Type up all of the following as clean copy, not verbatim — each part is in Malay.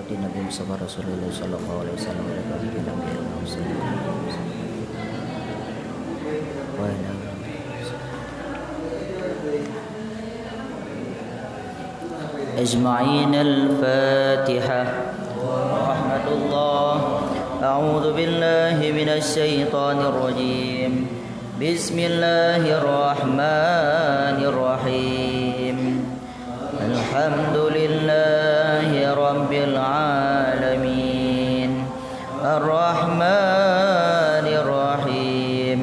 batin Nabi Mustafa Rasulullah sallallahu alaihi wasallam wa ala alihi wa sahbihi wa ala أجمعين. الفاتحة. رحمة الله. أعوذ بالله من الشيطان الرجيم. بسم الله الرحمن الرحيم. الحمد لله رب العالمين. الرحمن الرحيم.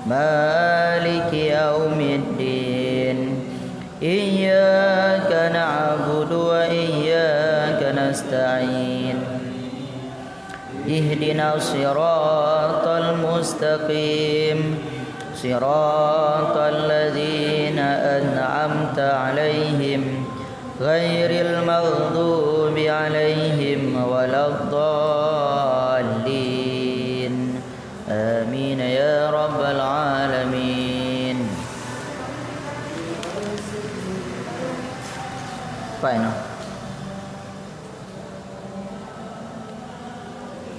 مالك يوم الدين. إياك نعبد وإياك نستعين. اهدنا الصراط المستقيم. صراط الذين أنعمت عليهم غير المغضوب عليهم ولا الضالين. آمين يا رب العالمين. Fine.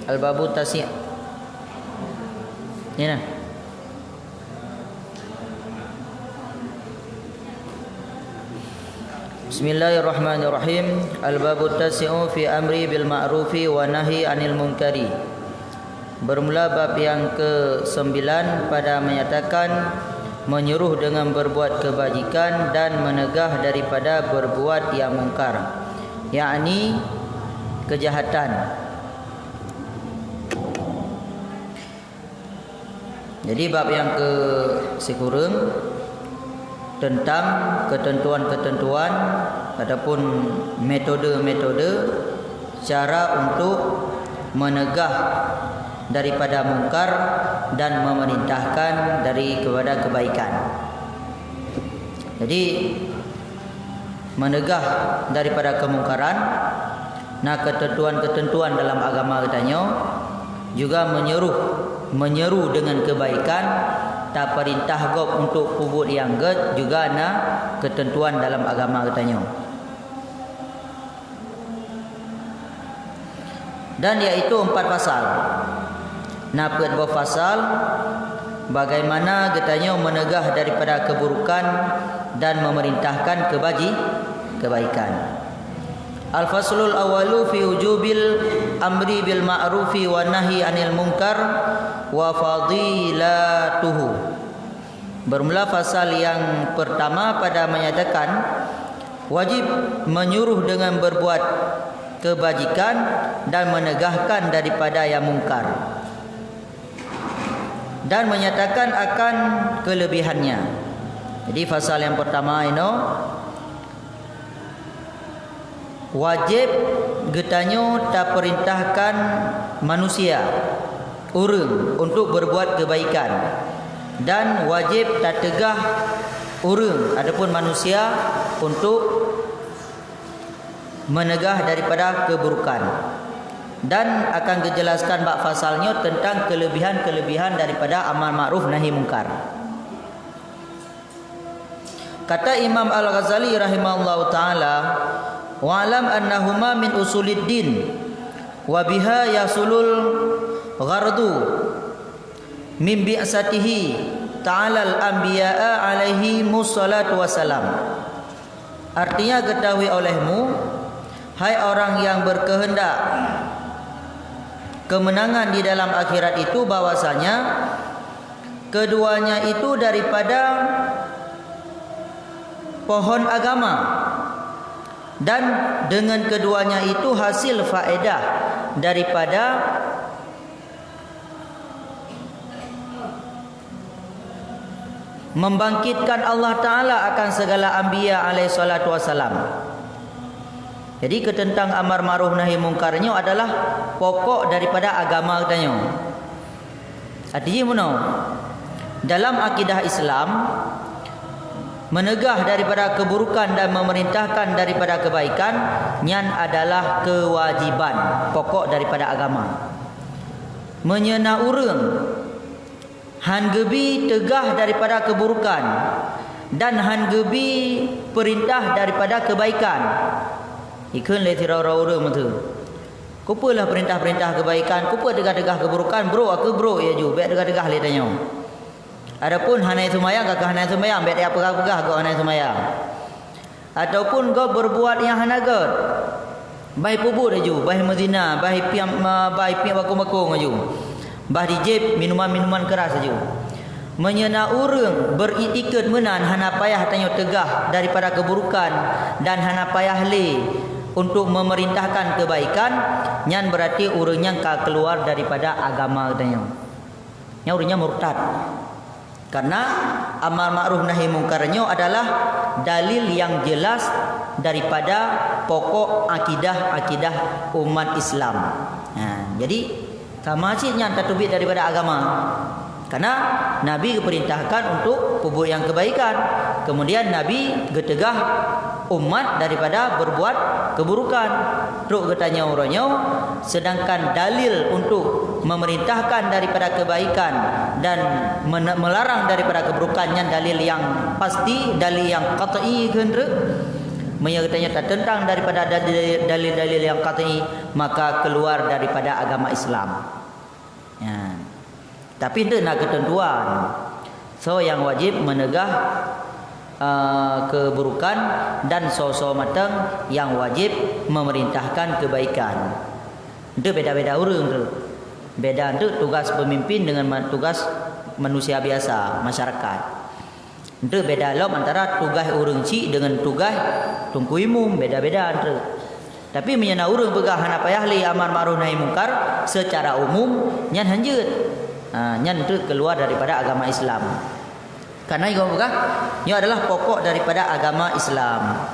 Al-babu tasi'. Ni nah. Bismillahirrahmanirrahim. Al-babu tasi'u fi amri bil ma'rufi wa nahi 'anil munkari. Bermula bab yang ke-9 pada menyatakan menyuruh dengan berbuat kebajikan dan menegah daripada berbuat yang mungkar, yakni kejahatan. Jadi bab yang ke-10 tentang ketentuan-ketentuan ataupun metode-metode cara untuk menegah daripada mungkar dan memerintahkan kepada kebaikan. Jadi menegah daripada kemungkaran, nah ketentuan-ketentuan dalam agama katanya juga menyeru dengan kebaikan, tak perintah gop untuk kubut yang get juga nah ketentuan dalam agama katanya. Dan iaitu 4 pasal. Nah, pada pasal bagaimana katanya menegah daripada keburukan dan memerintahkan kebaikan. Al-faslul awalu fi wujubil amri bil ma'rufi wa nahi 'anil munkar wa fadilatuhu. Bermula pasal yang pertama pada menyatakan wajib menyuruh dengan berbuat kebajikan dan menegahkan daripada yang mungkar, dan menyatakan akan kelebihannya. Jadi pasal yang pertama ini wajib getanyo tak perintahkan manusia urang untuk berbuat kebaikan, dan wajib tak tegah urang adapun manusia untuk menegah daripada keburukan. Dan akan dijelaskan bab fasalnya tentang kelebihan-kelebihan daripada amal ma'ruf nahi mungkar. Kata Imam Al-Ghazali rahimahullahu taala, wa'lam annahuma min usuliddin wa biha yasulul ghardu min bi'satihi ta'ala al-anbiya'a alaihi musallatu wassalam. Artinya ketahui olehmu, hai orang yang berkehendak kemenangan di dalam akhirat itu, bahwasanya keduanya itu daripada pohon agama, dan dengan keduanya itu hasil faedah daripada membangkitkan Allah Ta'ala akan segala anbiya alaihi salatu wassalam. Jadi tentang amar ma'ruf nahi mungkarnya adalah pokok daripada agama katanya. Artinya mana? Dalam akidah Islam, menegah daripada keburukan dan memerintahkan daripada kebaikan nyan adalah kewajiban pokok daripada agama. Menyena urang hangebi tegah daripada keburukan dan hangebi perintah daripada kebaikan. Ikun le tirau-rau urang tu. Kupalah perintah-perintah kebaikan, kupa degah-degah keburukan, bro aku bro ya ju, baik degah-degah le tanya. Adapun hanai sumayang kakak hanai sumayang, baik dia pegah-pegah kau hanai sumayang. Ataupun kau berbuat yang hanagat, baik pubur ju, baik mezina, baik piam bakung-bakung ju. Bah dijib minuman-minuman keras ju. Menyena urang beritikad menan hana payah tanya tegah daripada keburukan dan hana payah le untuk memerintahkan kebaikan, nyan berarti urangnya keluar daripada agama katanya. Nya urangnya murtad. Karena amal ma'ruf nahi mungkarnya adalah dalil yang jelas daripada pokok akidah umat Islam. Jadi sama ciknya tertubik daripada agama. Karena Nabi diperintahkan untuk berbuat yang kebaikan. Kemudian Nabi getegah umat daripada berbuat keburukan. Terus katanya orangnya, sedangkan dalil untuk memerintahkan daripada kebaikan dan melarang daripada keburukannya dalil yang pasti, dalil yang qat'i gendera. Menyatakan tertentang daripada dalil-dalil yang qat'i, maka keluar daripada agama Islam. Ya. Tapi itu nak ketentuan. So yang wajib menegah keburukan dan so-so matang yang wajib memerintahkan kebaikan. Itu beda-beda urang tu. Beda itu tugas pemimpin dengan tugas manusia biasa, masyarakat. Itu beda lom antara tugas urang cik dengan tugas tungku umum, beda-beda tu. Tapi menyana urang pegah hana payah li amar ma'ruf nahi mungkar secara umum nyan hanjeut. Nyan itu keluar daripada agama Islam. Karena itu adalah pokok daripada agama Islam.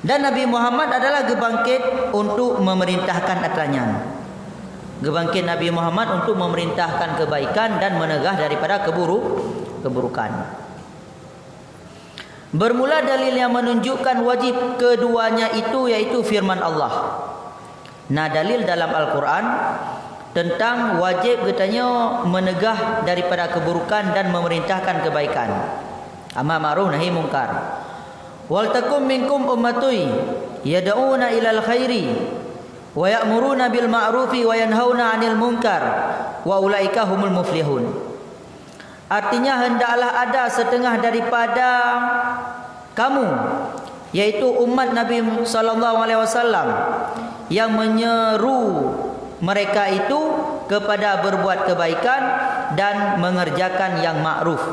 Dan Nabi Muhammad adalah gebangkit untuk memerintahkan atanyan. Gebangkit Nabi Muhammad untuk memerintahkan kebaikan dan menegah daripada keburukan. Bermula dalil yang menunjukkan wajib keduanya itu yaitu firman Allah. Nah, dalil dalam Al-Quran tentang wajib katanya menegah daripada keburukan dan memerintahkan kebaikan. Amar ma'ruf nahi mungkar. Wal takum minkum ummatun yad'una ilal khairi wa ya'muruna bil ma'rufi wa yanhauna 'anil munkar wa ulaika humul muflihun. Artinya hendaklah ada setengah daripada kamu, yaitu umat Nabi sallallahu alaihi wasallam, yang menyeru mereka itu kepada berbuat kebaikan dan mengerjakan yang ma'ruf,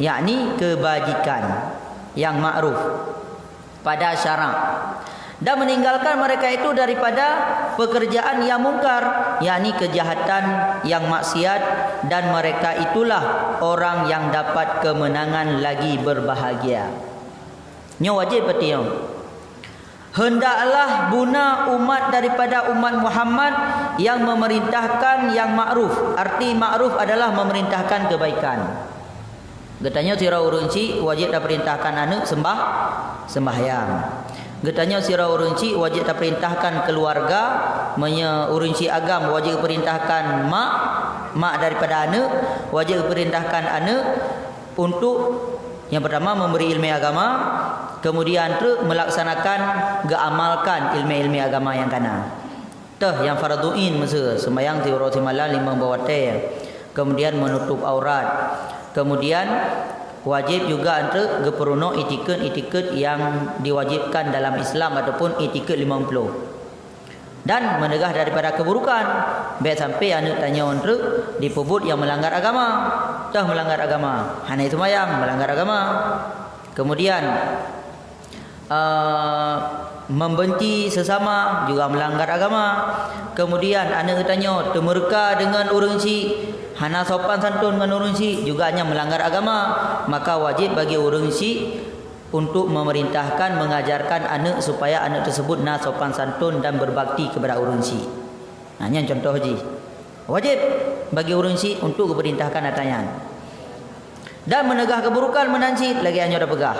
yakni kebajikan yang ma'ruf pada syarak, dan meninggalkan mereka itu daripada pekerjaan yang mungkar, yakni kejahatan yang maksiat, dan mereka itulah orang yang dapat kemenangan lagi berbahagia. Nya wajib betul. Hendaklah buna umat daripada umat Muhammad yang memerintahkan yang ma'ruf. Arti ma'ruf adalah memerintahkan kebaikan. Getanya sira urunci wajib tak perintahkan anak sembahyang. Getanya sira urunci wajib tak perintahkan keluarga, urunci agam wajib perintahkan mak daripada anak, wajib perintahkan anak untuk yang pertama memberi ilmu agama, kemudian tu melaksanakan amalkan ilmu agama yang kana. Tah yang farduin masa sembahyang roti malam 5 waktu. Kemudian menutup aurat. Kemudian wajib juga untuk geperuno etiket yang diwajibkan dalam Islam ataupun etiket 50. Dan menegah daripada keburukan. Baik sampai anak tanya untuk dipebut yang melanggar agama. Tah melanggar agama. Hana itu mayang melanggar agama. Kemudian membenci sesama juga melanggar agama. Kemudian anak tanya temerka dengan orang si, hana sopan santun dengan orang si, juga hanya melanggar agama. Maka wajib bagi orang si untuk memerintahkan, mengajarkan anak supaya anak tersebut na sopan santun dan berbakti kepada orang si. Nah, ini contoh haji. Wajib bagi orang si untuk diperintahkan atanyan. Dan menegah keburukan menanci lagi hanya dah pegah.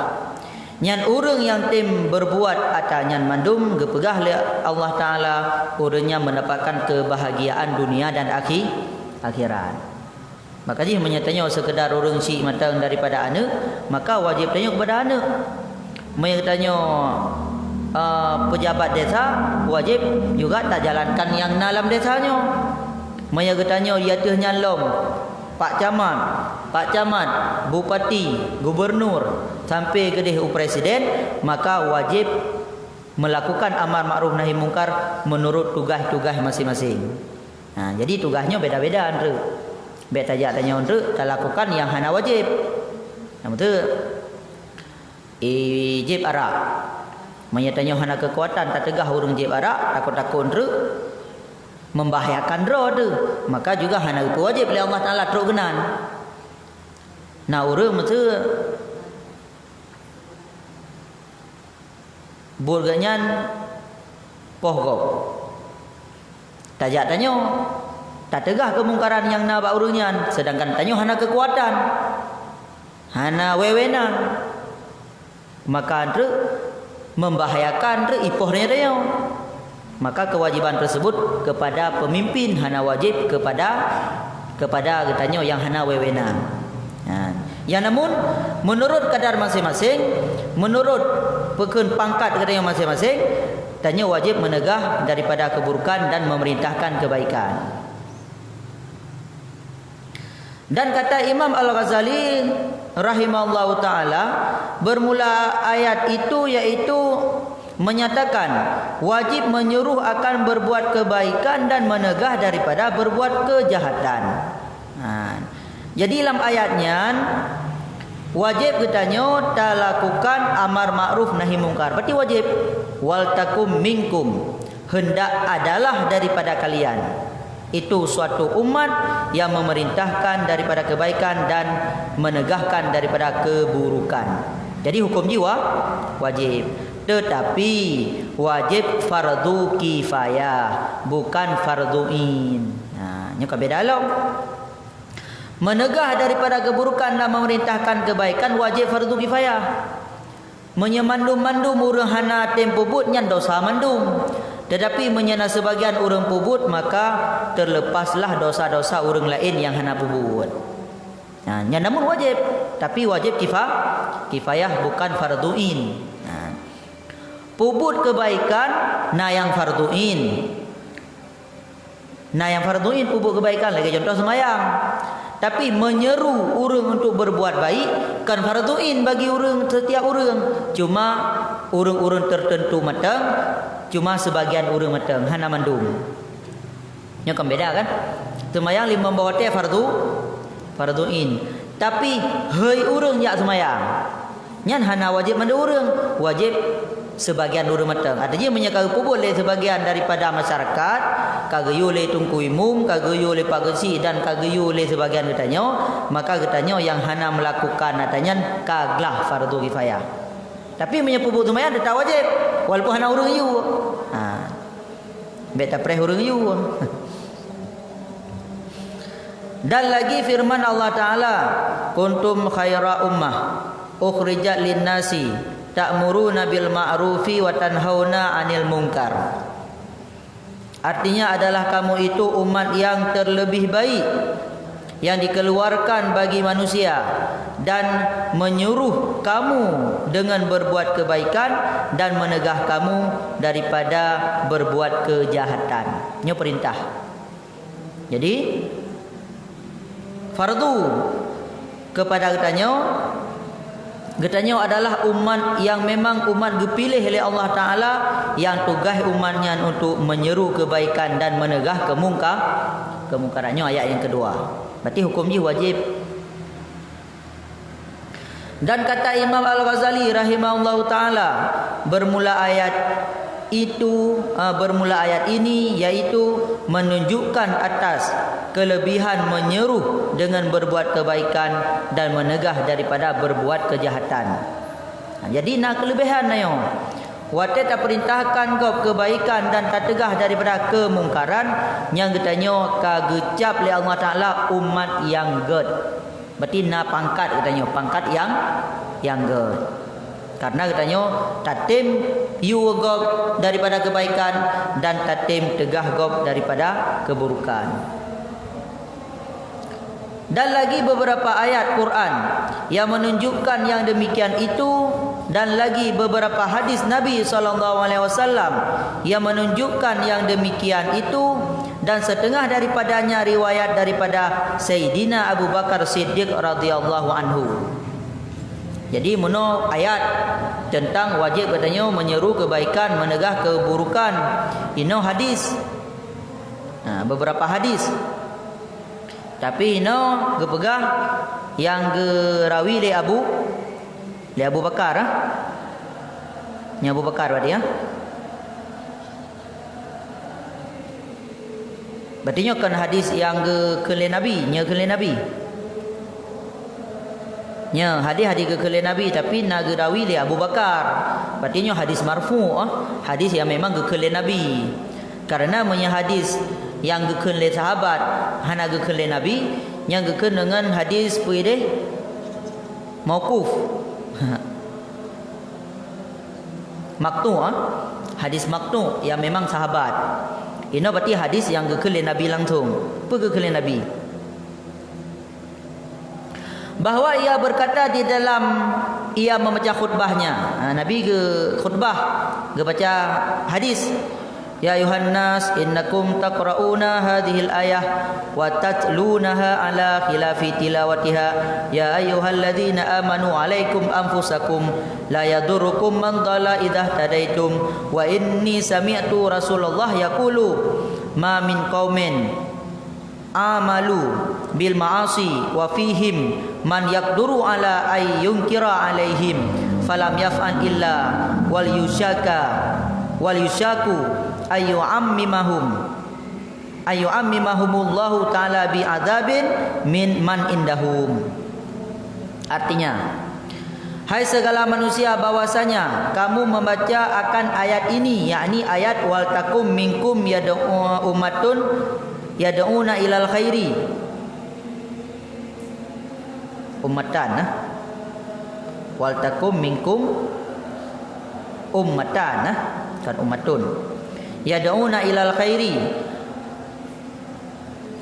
Nyan orang yang tim berbuat atanyan mandum gepegah oleh Allah Taala, orangnya mendapatkan kebahagiaan dunia dan akhirat. Maka jika menyatanya sekedar orang si matang daripada anak, maka wajib tanya kepada anak. Menyatanya pejabat desa wajib juga tak jalankan yang dalam desanya. Maya getanyo ia teh nyalom Pak Camat, Bupati, Gubernur sampai ke deh presiden, maka wajib melakukan amar ma'ruf nahi mungkar menurut tugas-tugas masing-masing. Nah, jadi tugasnya beda-beda andre. Beta tajak tanya andre tak lakukan yang hana wajib. Yang betul ijib arak. Menyatanya hana kekuatan tak tegah urang jib arak, takut-takut andre membahayakan roh tu. Maka juga hana itu wajib oleh Allah Taala teruk genan. Nah, urang betul burganyan pohgop. Tajak tanyo tak tegah kemungkaran yang na bak urunyan, sedangkan tanyo hana kekuatan, hana wewenang, maka andre membahayakan andre ipohnya dia. Maka kewajiban tersebut kepada pemimpin, hana wajib kepada getanyo yang hana wewenang. Ya, namun menurut kadar masing-masing, menurut pekun pangkat kepada yang masing-masing, tanya wajib menegah daripada keburukan dan memerintahkan kebaikan. Dan kata Imam Al-Ghazali rahimahullahu taala, bermula ayat itu yaitu menyatakan wajib menyuruh akan berbuat kebaikan dan menegah daripada berbuat kejahatan. Jadi dalam ayatnya wajib getanyo tak lakukan amar ma'ruf nahi mungkar. Berarti wajib wal takum minkum, hendak adalah daripada kalian itu suatu umat yang memerintahkan daripada kebaikan dan menegahkan daripada keburukan. Jadi hukum jiwa wajib, tetapi wajib fardu kifayah, bukan fardu ain. Nya beda lah. Menegah daripada keburukan dan memerintahkan kebaikan wajib fardu kifayah. Menyemandum-mandum urang hana tempo but nyan dosa mandum. Tetapi menyana sebagian urang pubut, maka terlepaslah dosa-dosa urang lain yang hana pubut. Nya namun wajib, tapi wajib kifayah bukan fardu ain. Pubut kebaikan na yang fardu ain. Nah, yang fardu ain pubut kebaikan lagi contoh semayang. Tapi menyeru urang untuk berbuat baik kan fardu ain bagi urang, setiap urang. Cuma urang-urang tertentu matang, cuma sebagian urang matang hana mandum. Nya kan beda kan? Semayang 5 bawate fardu ain. Tapi hei urang jak semayang. Nyan hana wajib mandu urang, wajib sebagian urang matang. Artinya menyekal pubut le sebagian daripada masyarakat, kagayu le tungku imum, kagayu le pagesi dan kagayu le sebagian getanyo, maka getanyo yang hana melakukan atanyan kaglah fardu kifayah. Tapi menyepubut semayang tak wajib walaupun hana urang yu. Beta preh urang yu. Dan lagi firman Allah Taala, kuntum khaira ummah ukhrijat lin-nasi ta'muruna bil ma'rufi wa tanhauna 'anil munkar. Artinya adalah kamu itu umat yang terlebih baik yang dikeluarkan bagi manusia dan menyuruh kamu dengan berbuat kebaikan dan menegah kamu daripada berbuat kejahatan. Ini perintah. Jadi fardu kepada getanyo adalah umat yang memang umat dipilih oleh Allah Taala yang tugas umatnya untuk menyeru kebaikan dan menegah kemungkarannya. Ayat yang kedua. Berarti hukum ji wajib. Dan kata Imam Al-Ghazali rahimahullahu taala, bermula ayat ini yaitu menunjukkan atas kelebihan menyeru dengan berbuat kebaikan dan menegah daripada berbuat kejahatan. Jadi nak kelebihan nayo. Wate tak perintahkan kau kebaikan dan tak tegah daripada kemungkaran yang getanyo kagecap oleh Allah Taala umat yang ged. Berarti na pangkat getanyo, pangkat yang ged. Karena katanya tatim yu gob daripada kebaikan dan tatim tegah gob daripada keburukan. Dan lagi beberapa ayat Quran yang menunjukkan yang demikian itu dan lagi beberapa hadis Nabi SAW yang menunjukkan yang demikian itu, dan setengah daripadanya riwayat daripada Sayyidina Abu Bakar Siddiq radhiyallahu anhu. Jadi mono ayat tentang wajib katanya menyeru kebaikan, menegah keburukan. Ino hadis. Beberapa hadis. Tapi ino gepegah yang gerawi le Abu Bakar. Ni Abu Bakar berarti ya. Berarti nya kan hadis yang ke Nabi, nya ke Nabi. Nya hadis ke Nabi tapi nagerawi le Abu Bakar. Berarti nya hadis marfu, hadis yang memang ke Nabi. Karena punya hadis yang ke sahabat hana ke Nabi, yang ke dengan hadis puide mauquf. Maktu, hadis maktu yang memang sahabat. Ini berarti hadis yang ke Nabi langsung. Apa ke Nabi? Bahawa ia berkata di dalam ia membaca khutbahnya. Nabi ke khutbah, ke baca hadis. Ya ayuhan nas innakum taqra'una hadhil ayah wa tatlunaha ala khilafi tilawatiha. Ya ayyuhalladzina amanu alaikum anfusakum la yadurrukum man dhalla idza tadaitum wa inni sami'tu Rasulullah yaqulu ma min qaumin amalu bil ma'asi wa fihim man yaqduru ala ay yunkira alaihim falam yaf'an illa wal yushaku ayu ammimahumullahu ta'ala bi adzabin min man indahum. Artinya, hai segala manusia, bahwasanya kamu membaca akan ayat ini, yakni ayat wal takum minkum yad'una ilal khairi. Ummatan, wal takum minkum ummatan, kan ummatun. Yad'una ilal khairi,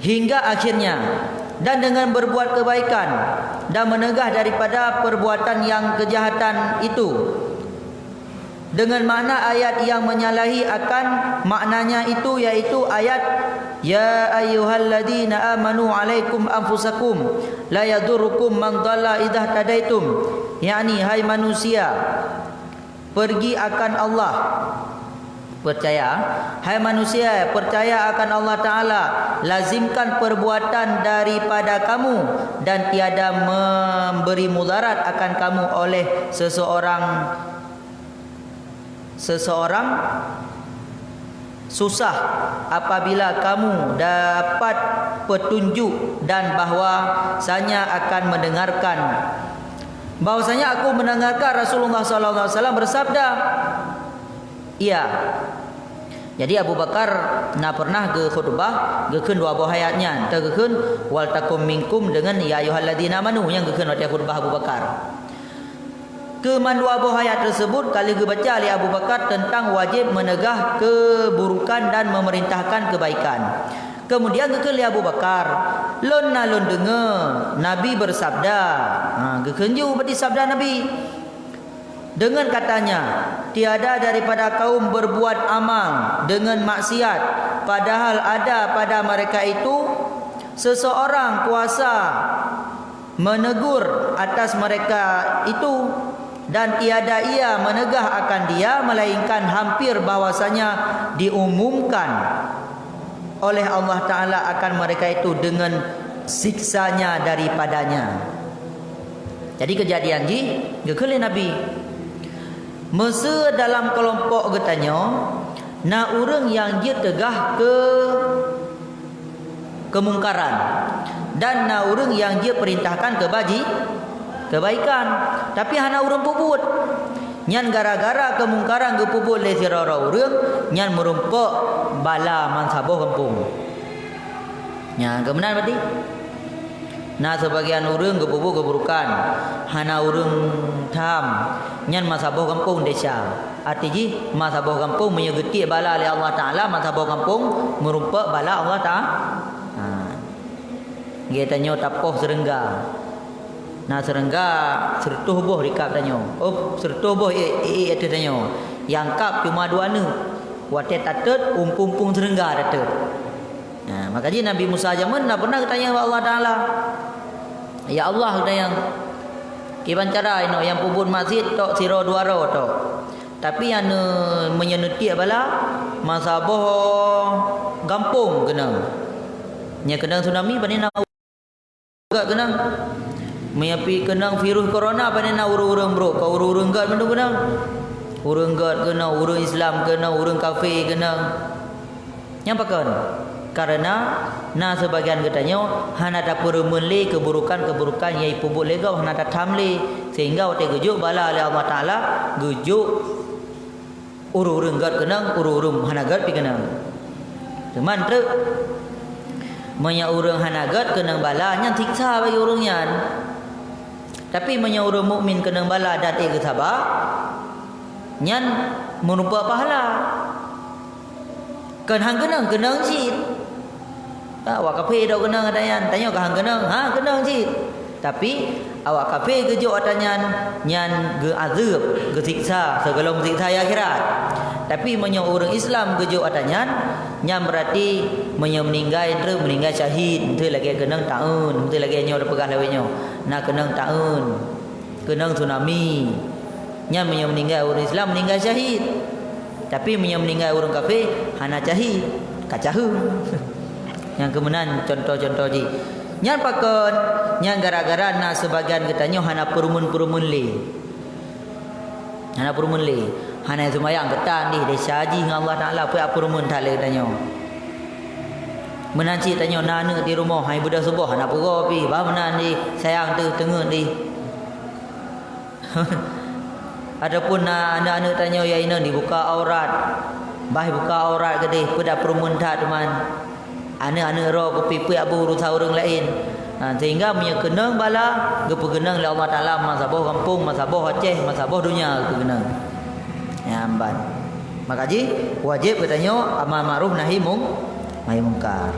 hingga akhirnya, dan dengan berbuat kebaikan dan menegah daripada perbuatan yang kejahatan itu. Dengan makna ayat yang menyalahi akan maknanya itu, yaitu ayat ya ayyuhalladzina amanu alaikum anfusakum la yadurrukum man dhalla idza tadaitum, yakni hai manusia, pergi akan Allah, percaya, hai manusia, percaya akan Allah Ta'ala, lazimkan perbuatan daripada kamu dan tiada memberi mudarat akan kamu oleh seseorang susah apabila kamu dapat petunjuk, dan bahwasanya akan mendengarkan. Bahwasanya aku mendengarkan Rasulullah SAW bersabda. Iya. Jadi Abu Bakar pernah ke khutbah gekeun dua buah ayatnya. Teu gekeun wal takum minkum dengan ya ayyuhalladzina amanu yang gekeun pada khutbah Abu Bakar. Keman dua buah ayat tersebut kali dibaca oleh Abu Bakar tentang wajib menegah keburukan dan memerintahkan kebaikan. Kemudian gekeun oleh Abu Bakar, lon dengar Nabi bersabda. Gekeun ju berarti sabda Nabi. Dengan katanya, tiada daripada kaum berbuat amal dengan maksiat, padahal ada pada mereka itu seseorang kuasa menegur atas mereka itu, dan tiada ia menegah akan dia, melainkan hampir bahwasanya diumumkan oleh Allah Ta'ala akan mereka itu dengan siksanya daripadanya. Jadi kejadian ji gekele Nabi masa dalam kelompok getanya, na urang yang dia tegah ke kemungkaran, dan na urang yang dia perintahkan kebaikan, tapi hana urang puput. Nyan gara-gara kemungkaran ge puput le sirara urang, nyan merumpak bala mansaboh kampung. Nya kebenar berarti. Nah sebagian urang ge puput keburukan, hana urang tham, nyan mansaboh kampung desa. Artinya mansaboh kampung menyegeti bala oleh Allah Taala, mansaboh kampung merumpak bala Allah Taala. Dia tanya tapoh serengga. Nah serengga sertuh boh dikap tanya. Oh sertuh boh itu tanya. Yang kap cuma dua ne. Watet tatet umpung serengga tatet. Nah makanya Nabi Musa zaman nak pernah tanya kepada Allah Taala. Ya Allah katanya. Kiban cara ino yang pubun masjid tok siro dua ro tok. Tapi yang menyenuti bala masabah gampung kena. Nya kena tsunami panina gak kena. Menyapi kena virus corona panina urang bro. Kau urang gak mendu kena. Urang gak kena, urang Islam kena, urang kafir kena. Nyampakan. Karena sebagian katanya hana tak permenli keburukan-keburukan yang pubuk legau hana tak tamli sehingga waktu gejuk bala oleh Allah Taala gejuk urung gat kenang urung hana gat pi kenang. Teman truk menya urang hana gat kenang bala nya siksa bagi urangnya. Tapi menya urang mukmin kenang bala dan ke sabar nyan merupa pahala. Kenang cit. Awak kafe dah kenang adayan. Tanya ke hang kenang. Ha kenang cit. Tapi awak kafe gejo atanyan nyan ge azab, ge siksa, segala siksa ya akhirat. Tapi menyo orang Islam gejo atanyan nyan berarti menyo meninggal entre meninggal syahid, itu lagi kenang tahun, itu lagi nyo pegah lawenyo. Nak kenang tahun. Kenang tsunami. Nyan menyo meninggal orang Islam meninggal syahid. Tapi menyo meninggal orang kafir hana syahid, kacahu. Yang kemudian contoh-contoh ji. Nyan pakon nyan gara-gara na sebagian katanya hana perumun le. Hana perumun le. Hana semayang ketan di desa haji dengan Allah Taala apa perumun tak le katanya. Menanci tanya nana di rumah hai budak subuh hana pura pi ba menan di sayang tu tengah di. Adapun anak-anak tanya ya ina dibuka aurat. Bah buka aurat gede pada perumun tak teman. Anak-anak roh kepipi abu urus orang lain. Sehingga punya kenang bala gepegenang oleh Allah Taala masabah kampung, masabah Aceh, masabah dunia gepegenang. Ya amban. Makaji wajib katanya amal ma'ruf nahi mungkar.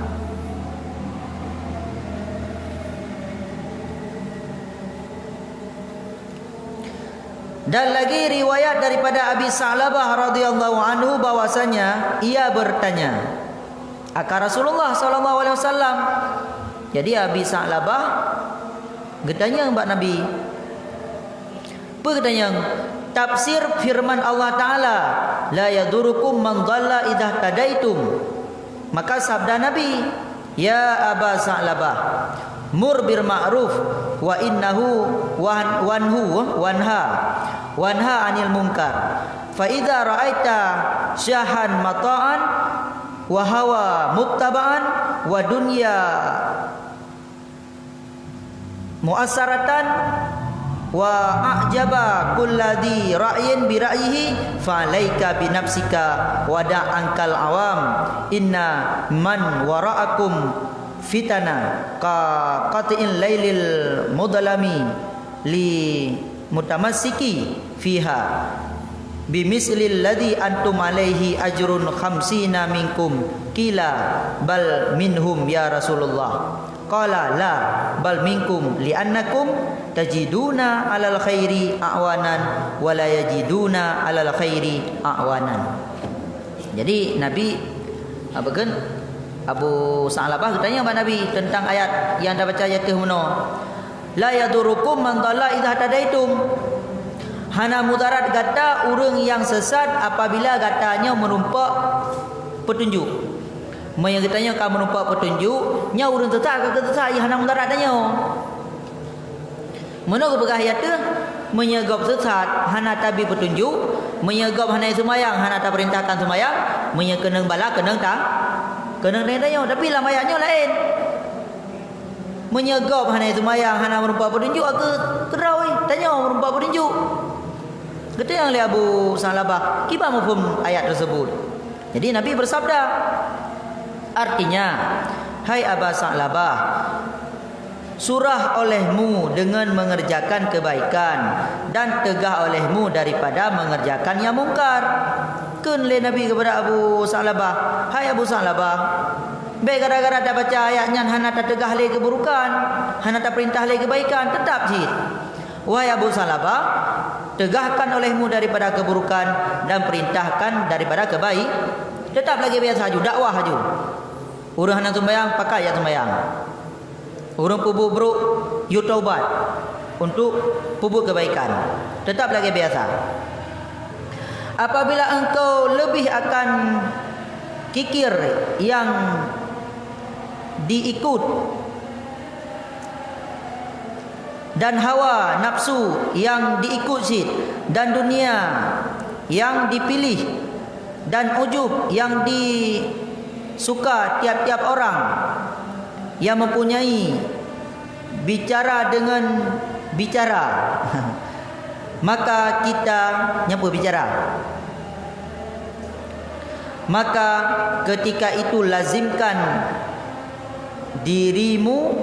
Dan lagi riwayat daripada Abi Sa'labah radhiyallahu anhu bahwasanya ia bertanya akan Rasulullah sallallahu alaihi wasallam. Jadi Abi Sa'labah getanya mbak Nabi. Apa getanya? Tafsir firman Allah Taala, la yadurukum man dhalla idza tadaitum. Maka sabda Nabi, ya Aba Sa'labah, mur bil ma'ruf wa innahu wanha anil munkar. Fa idza ra'aita syahan mata'an wa hawa muttaba'an wa dunya mu'assaratan wa a'jaba kulladhi ra'yin bi ra'yihi fa alayka bi nafsika wa da'ankal awam inna man wara'akum fitana ka qati'il lailil mudlami li mutamassiki fiha bimislil ladzi antum alaihi ajrun khamsina minkum qila bal minhum ya Rasulullah qala la bal minkum li'annakum tajiduna alal khairi awanan wa la yajiduna alal khairi awanan. Jadi Nabi apa kan Abu Sa'labah bertanya kepada Nabi tentang ayat yang dah baca ayat mana la yadurukum man dhalla idza tadaitum. Hana mudarat gata urang yang sesat apabila gatanya merumpak petunjuk. Yang katanya kamu merumpak petunjuk, nya urang tetap ke tetap hana mudarat nya. Mana ke ayat tu menyegap sesat hana tabi petunjuk, menyegap hana semayang hana tak perintahkan semayang, menyekenang bala kenang tak kenang tanya tapi dalam ayatnya lain. Menyegap hana semayang hana merumpak petunjuk aku kerau tanya merumpak petunjuk. Kata yang oleh Abu Sa'labah, kita mafhum ayat tersebut. Jadi Nabi bersabda, artinya, hai Abu Sa'labah, surah olehmu dengan mengerjakan kebaikan dan tegah olehmu daripada mengerjakan yang mungkar. Kun le Nabi kepada Abu Sa'labah, hai Abu Sa'labah, baik gara-gara dah baca ayatnya hana tak tegah le keburukan, hana tak perintah le kebaikan, tetap jid. Wahai Abu Sa'labah, tegahkan olehmu daripada keburukan dan perintahkan daripada kebaik. Tetap lagi biasa haju, dakwah haju. Urang hana sembahyang, pakai ayat sembahyang. Urang pubuk buruk, you taubat untuk pubuk kebaikan. Tetap lagi biasa. Apabila engkau lebih akan kikir yang diikut dan hawa nafsu yang diikut sid, dan dunia yang dipilih, dan ujub yang disuka tiap-tiap orang yang mempunyai bicara dengan bicara, maka kita nyapa bicara. Maka ketika itu lazimkan dirimu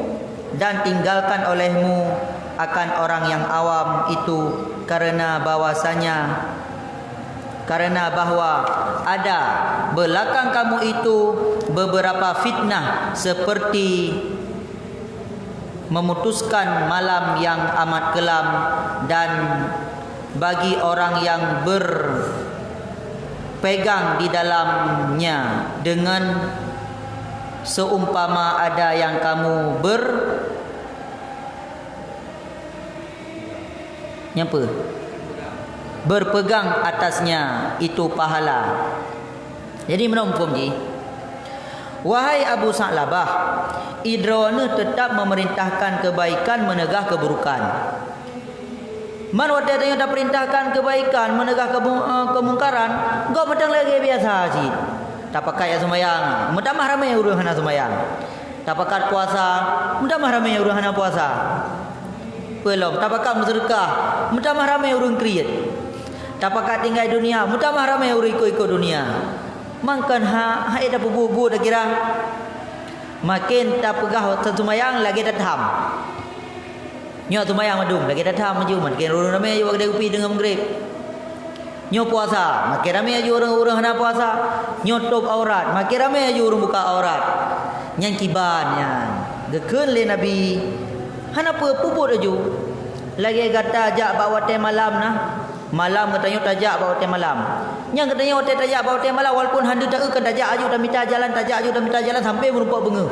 dan tinggalkan olehmu akan orang yang awam itu, karena bahwa ada belakang kamu itu beberapa fitnah seperti memutuskan malam yang amat kelam, dan bagi orang yang berpegang di dalamnya dengan seumpama ada yang kamu berpegang atasnya, itu pahala. Jadi menumpuh ji, wahai Abu Sa'labah, idrona tetap memerintahkan kebaikan, menegah keburukan. Man wate tanya dah perintahkan kebaikan, menegah kemungkaran, kau medang lagi biasa ji. Tak pakai sembahyang, mudah mah ramai urang hana sembahyang. Tak pakai puasa, mudah mah ramai urang hana puasa. Belum, tak pakai bersedekah, mudah mah ramai urang kriat. Tak pakai tinggal dunia, mudah mah ramai urang ikut dunia. Mangkan hai dah bubu dah kira. Makin tak pegah sembahyang lagi datam. Nyo sembahyang madung lagi datam maju, makin urang ramai juga kedai kopi dengan maghrib. Nyo puasa, makin ramai aja orang-orang hana puasa. Nyo top aurat, makin ramai aja orang buka aurat. Yang kiban yang gekeun le Nabi, hana puput aja. Lagi kata ajak bawa teh malam nah. Malam katanya tajak bawa teh malam. Yang katanya hotel tajak bawa teh malam, walaupun handa tak akan tajak aju dah minta jalan, tajak aju dah minta jalan sampai merupak benga.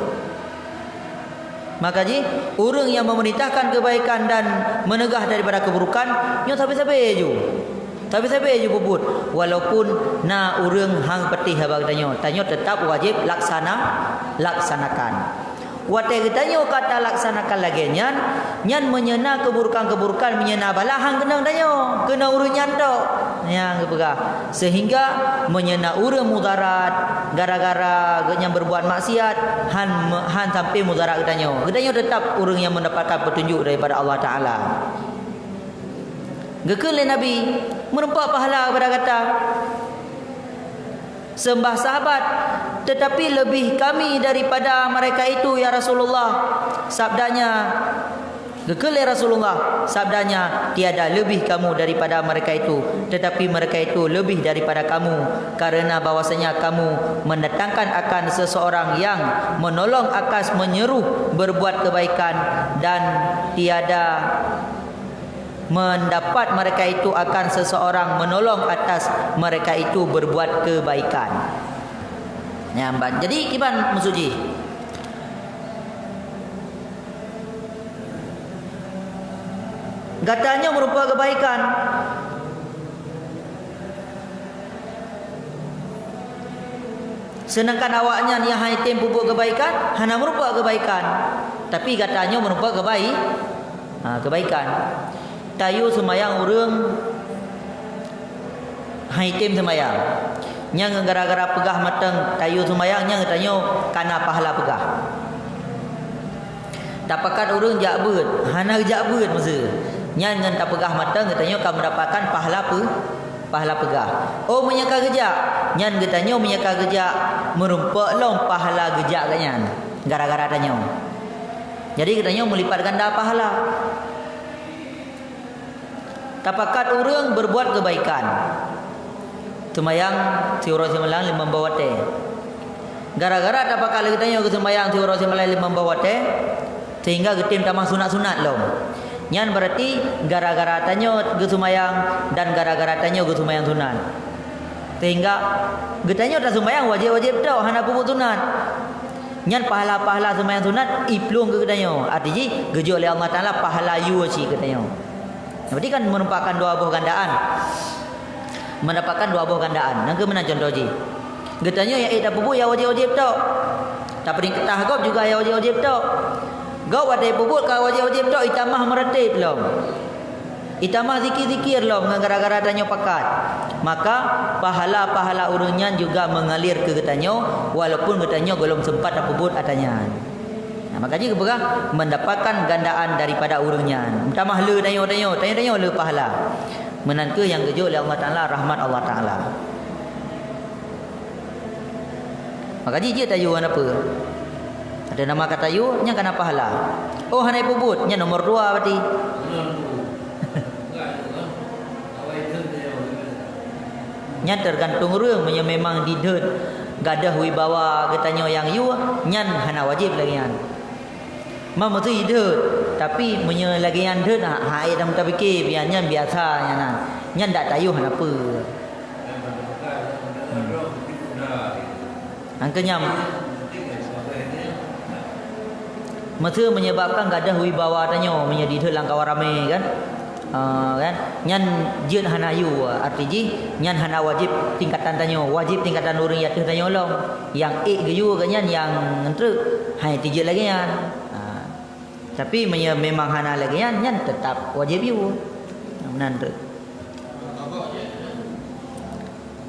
Maka ji, orang yang memerintahkan kebaikan dan menegah daripada keburukan, nyo sampai-sampai aju. Sampai-sampai aju puput. Walaupun na orang hang petih habang tanyo tetap wajib laksanakan. Wate getanyo kata laksanakan lagi nyan menyena keburukan-keburukan, menyena balahang kenang danyo, kena urang nyantok. Yang kepegah sehingga menyena urang mudarat gara-gara yang berbuat maksiat, han sampai mudarat getanyo. Getanyo tetap urang yang mendapatkan petunjuk daripada Allah Taala. Gekeun le Nabi merempak pahala kepada kata sembah sahabat, tetapi lebih kami daripada mereka itu ya Rasulullah. Sabdanya, gekele Rasulullah, sabdanya, tiada lebih kamu daripada mereka itu, tetapi mereka itu lebih daripada kamu, karena bahwasanya kamu mendatangkan akan seseorang yang menolong akas menyeru berbuat kebaikan, dan tiada mendapat mereka itu akan seseorang menolong atas mereka itu berbuat kebaikan. Nyambat. Jadi kiban musuji. Gatanya merupakan kebaikan. Sedangkan awaknya yang haitim pupuk kebaikan, hana merupakan kebaikan. Tapi gatanya merupakan kebaikan. Tayu semayang urang haitim semayang. Yang gara-gara pegah matang tayu semayang, yang katanya kana pahala pegah. Tapakan urang jak beut, hana jak beut masa. Yang ngan tak pegah matang katanya kamu mendapatkan pahala pegah. Oh menyaka gejak, nyan katanya menyaka gejak merumpak long pahala gejak katanya. Gara-gara tanya. Jadi katanya melipat ganda pahala. Tapakat orang berbuat kebaikan, Sembayang tiuro semalang 5 bawate. Gara-gara tak pakal kita ke sembayang tiuro semalang 5 bawate sehingga getim tamah sunat-sunat lom. Nyan berarti gara-gara tanyo ke sembayang dan gara-gara tanyo ke sembayang sunat. Sehingga getanyo tak sembayang wajib-wajib tau hana pupuk sunat. Nyan pahala-pahala sembahyang sunat iplung ke kedanyo. Artinya gejo oleh Allah Taala pahala yu ci kedanyo. Berarti kan merupakan dua buah gandaan. Mendapatkan dua buah gandaan. Nang ke mana contoh ji? Getanyo yang ida pupu ya wajib-wajib tok. Tak pering ketah gop juga ya wajib-wajib tok. Gop wadai pupu ka wajib-wajib tok itamah meretip lom. Itamah zikir-zikir lom gara-gara tanyo pakat. Maka pahala-pahala urunyan juga mengalir ke getanyo walaupun getanyo belum sempat apubut atanya. Nah, makanya keberah mendapatkan gandaan daripada urunyan. Tamah le tanyo le pahala. Menantu yang gejo oleh Allah Taala rahmat Allah Taala. Makanya dia tayu apa? Ada nama kata tayu nya kana pahala. Oh hanai pubut nya nomor 2 berarti. Nya tergantung orang memang didet gadah wibawa getanyo yang yu nyan hana wajib lagian. Mam tu didet tapi menye lagian det ha ai dam tabike bian nyan biasa nyan dak tayuh hana apa. Angkanya masa menyebabkan gadah wibawa tanyo menjadi didet langkah ramai kan. Kan nyan jeun hana yu artinya nyan hana wajib tingkatan tanyo wajib tingkatan urang yatuh tanyo long yang geyu ke nyan yang entre hai tije lagi nyan tapi memang hana lagi nyan tetap wajib yu menan tu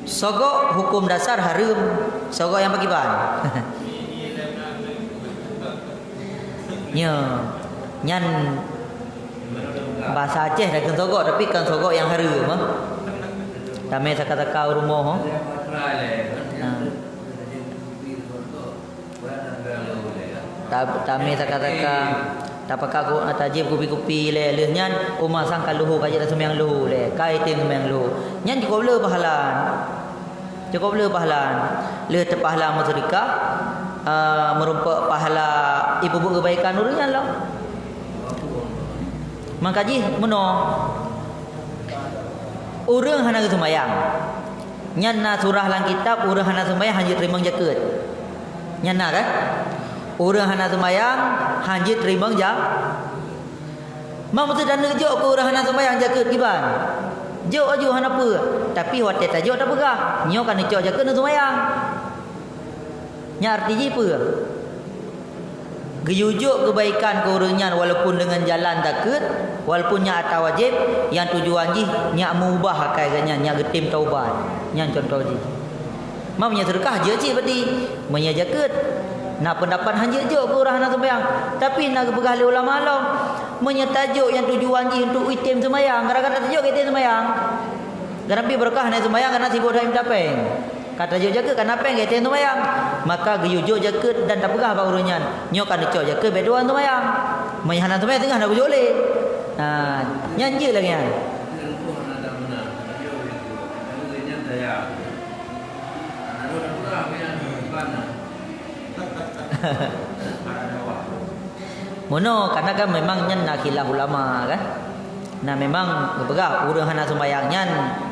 sogok hukum dasar haram sogok yang bagi ban nyan bahasa Aceh dah kan sogok tapi kan sogok yang haram mah. Tame saka-saka rumah. Tame saka-saka tapaka ko atajib kupi-kupi le lehnyan umah sang kaluhu kaje semyang luhu le kai ting semyang luhu. Nyan cukup le pahalan. Cukup le pahalan. Le te pahala sedekah merupakan pahala ibu kebaikan urungan lah. Mangkaji muno urang hana sembayang nyan na surah lang kitab urang hana sembayang hanji terima jaket nyan na kan urang hana sembayang hanji terima jak mam tu dan jo ke urang hana sembayang jaket kiban jo aju hana apa tapi wate tajo tak pegah nyo kan jo jaket na sembayang nya arti apa geyujuk kebaikan ke urangnya walaupun dengan jalan takut walaupun nya atau wajib yang tujuan ji nya mengubah kaitannya nya getim taubat nya contoh ji mam nya sedekah je ji berarti menya jaket nak pendapat hanje je ke urang nak sembahyang tapi nak begah le ulama alam menya tajuk yang tujuan ji untuk itim sembahyang gara-gara tajuk itim sembahyang garapi berkah nak sembahyang karena sibuk dah tapeng kata jo jaga kan apa yang kita sembahyang maka geyujo jaga dan tak pegah bang urunyan nyo kan cok jaga beduan sembahyang menyana sembahyang tengah nak bujole nyanyi lagi kan mono karena kan memang nyan nak khilaf ulama kan nah memang pegah urang hana sembahyang nyan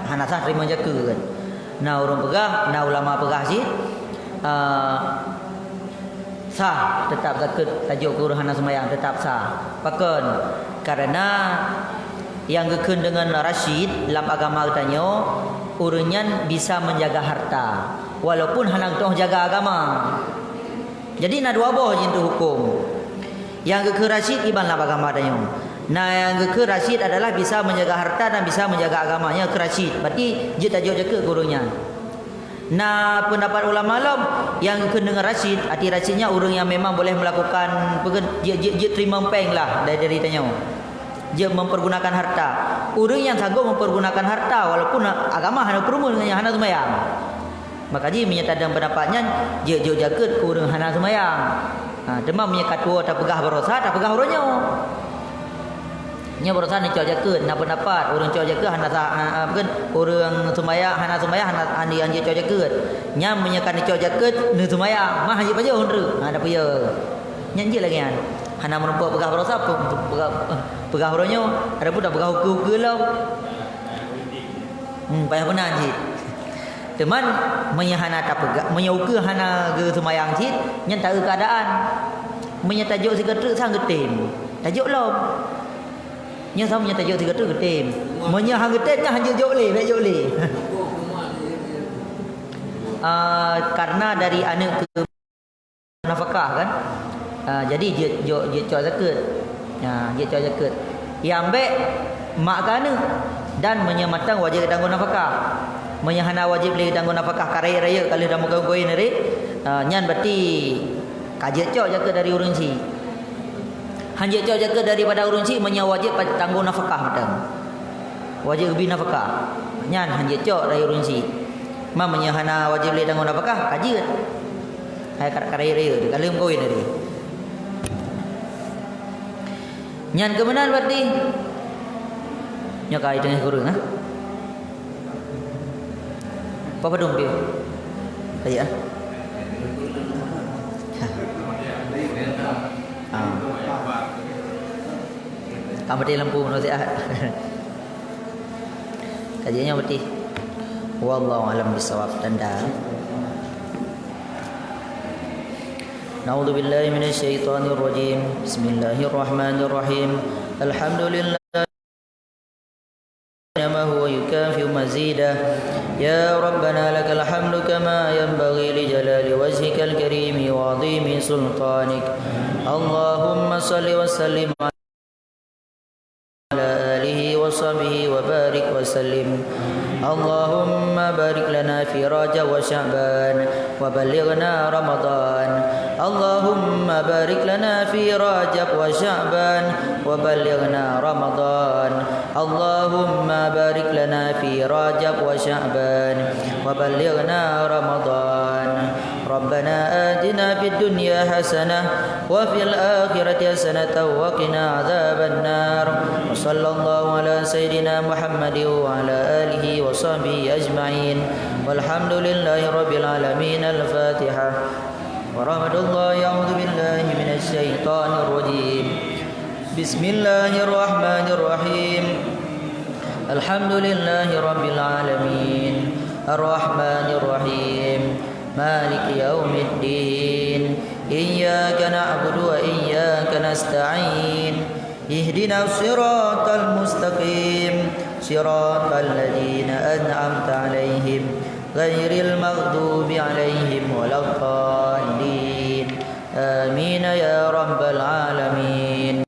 hana sah terima jaga kan na urang pegah na ulama pegah sih sah tetap zakat tajuk kuruhana sembahyang tetap sah pakon karena yang gekun dengan rasyid dalam agama katanya urunyan bisa menjaga harta walaupun hanang toh jaga agama jadi na dua boh jintu hukum yang gekun rasyid iban dalam agama katanya nah yang ke rasyid adalah bisa menjaga harta dan bisa menjaga agamanya ke rasyid. Berarti dia tajuk jaga gurunya. Nah pendapat ulama alam yang ke dengan rasyid, arti rasyidnya orang yang memang boleh melakukan dia terima peng lah dari tanya. Dia mempergunakan harta. Orang yang sanggup mempergunakan harta walaupun agama hanya perumun dengan hana sembahyang. Maka dia menyatakan pendapatnya dia jaga ke orang hana sembahyang. Demam menyekat tua tak pegah berosa tak pegah orangnya. Nya berusaha ni cok jakeut na pendapat urang cok jakeut hana bukan urang sembahyang hana anji cok jakeut. Nya menyekan ni cok jakeut nu sembahyang mah haji paja hundru. Ha da puya. Nya je lagi an. Hana menempuh pegah berusaha pegah uranyo ada pun dah pegah hukum lah. Payah benar anji. Teman menyahana tak pegah menyauka hana ge sembahyang jit nya tahu keadaan. Menyatajuk sekretar sang getim. Tajuk lom. Nya sama nya tajuk sekretar getim. Menyahang getim nya hanya jok le. Karena dari anak ke nafkah kan. Jadi dia cok zakat. Dia cok zakat. Yang baik mak kana dan menyematang wajib tanggung nafkah. Menyahana wajib le tanggung nafkah karai raya kalau dah mau goin ni. Nyan berarti kajet cok jaga dari urunci. Hanjat cok jaga daripada urunci menya wajib tanggung nafkah madang. Wajib lebih nafkah. Nyan hanjat cok dari urunci. Ma menyahana wajib le tanggung nafkah kajet. Hai karai raya kalau mau goin ni. Nyan kebenaran berarti nya kai dengan guru ha. Apa dong dia? Kayak kamu di lampu menurut ahad. Kajiannya berarti wallahu alam bisawab tanda. Na'udzu billahi minasyaitonir rajim. Bismillahirrahmanirrahim. Alhamdulillah ما هو يكافئ مزيدا يا ربنا لك الحمد كما ينبغي لجلال وجهك الكريم وعظيم سلطانك اللهم صل وسلم على آله وصحبه وبارك وسلم اللهم بارك لنا في رجب وشعبان وبلغنا رمضان اللهم بارك لنا في رجب وشعبان وبلغنا رمضان اللهم بارك لنا في رجب وشعبان وبلغنا رمضان ربنا آتنا في الدنيا حسنة وفي الآخرة حسنة وقنا عذاب النار وصلى الله على سيدنا محمد وعلى آله وصحبه أجمعين والحمد لله رب العالمين الفاتحة ورحمة الله أعوذ بالله من الشيطان الرجيم بسم الله الرحمن الرحيم الحمد لله رب العالمين الرحمن الرحيم مالك يوم الدين إياك نعبد وإياك نستعين اهدنا الصراط المستقيم صراط الذين أنعمت عليهم غير المغضوب عليهم ولا الضالين